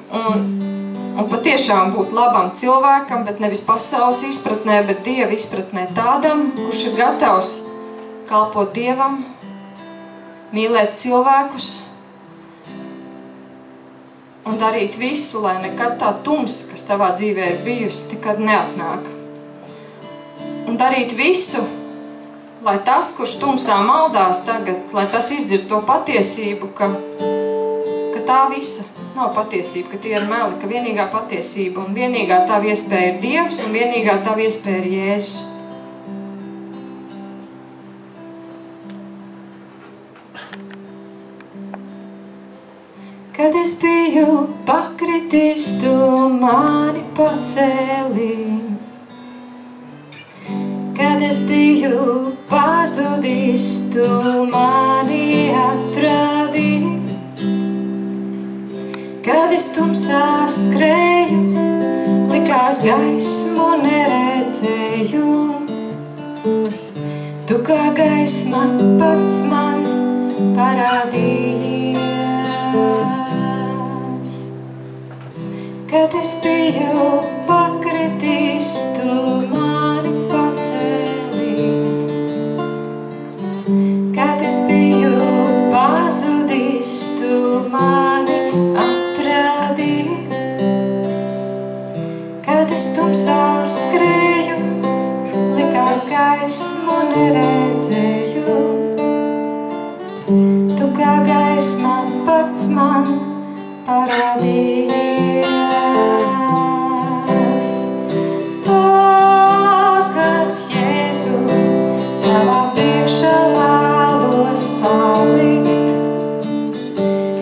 un patiešām būt labam cilvēkam, bet nevis pasaules izpratnē, bet Dieva izpratnē tādam, kurš ir gatavs kalpot Dievam, mīlēt cilvēkus un darīt visu, lai nekad tā tumsa, kas tavā dzīvē ir bijusi, tikad neatnāk. Un darīt visu, lai tas, kurš tumsā maldās tagad, lai tas izdzird to patiesību, ka tā visa nav patiesība, ka tie ir meli, ka vienīgā patiesība un vienīgā tava iespēja ir Dievs un vienīgā tava iespēja ir Jēzus. Kad es biju pakritis, tu mani pacēli. Kad es biju pazudis, tu mani atradi. Kad es tumsā skrēju, likās gaismu neredzēju. Tu kā gaisma pats man parādījies. Kad es biju pakritis, tu mani pacēli. Kad es biju pazudis, tu mani atradi. Kad es tumsā skrēju, likās gaismu neredzēju. Tu kā gaisma pats man parādījies. Tagad, Jēzu, tavā priekšā vēlos palikt.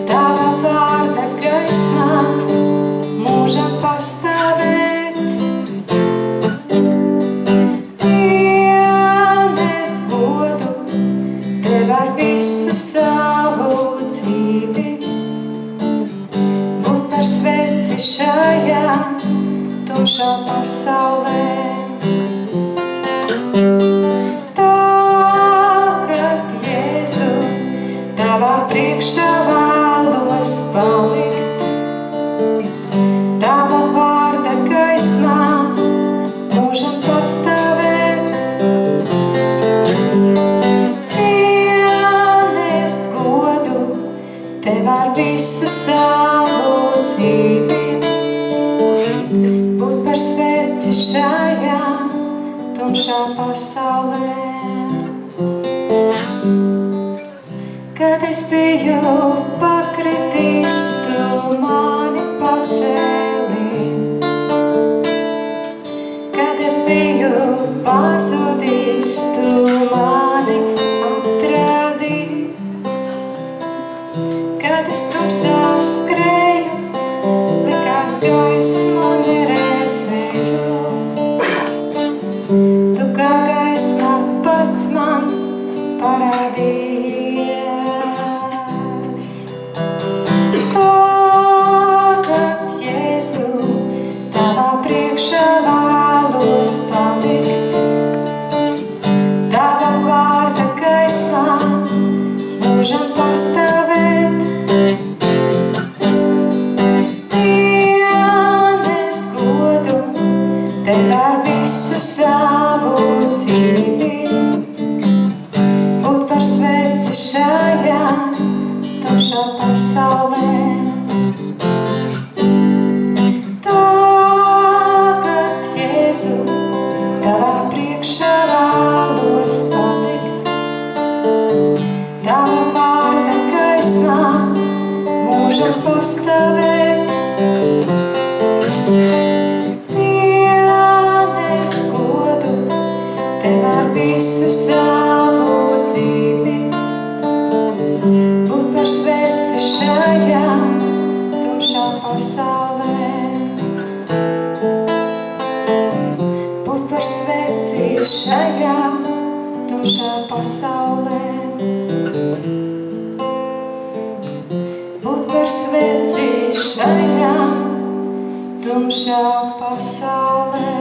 Tava vārda gaismā mūžam pastāvēt. Ienest godu tev ar visu savu dzīvi. tumšā pasaulē. Tagad, Jēzu, tavā priekšā vēlos palikt, tava vārda gaismā mūžam pastāvēt. Pienest godu tev ar visu savu dzīvi, būt par sveci šajā tumšā pasaulē. Kad es biju pakritis, tu mani pacēli. Kad es biju pazudis, tu mani atradi. Kad es tumsā skrēju, likās gaismu neredzēju. Tu kā gaisma pats man parādījies. Tagad, Jēzu, tavā priekšā vēlos palikt, tava vārda gaismā mūžam pastāvēt. Pienest godu tev ar visu savu dzīvi, būt par sveci šajā tumšā pasaulē. Tagad, Jēzu, tavā priekšā vēlos palikt, tava vārda gaismā mūžam pastāvēt. Pienest godu tev ar visu savu dzīvi, būt par sveci šajā tumšā pasaulē. Būt par sveci šajā tumšā pasaulē. Būt par sveci šajā tumšā pasaulē.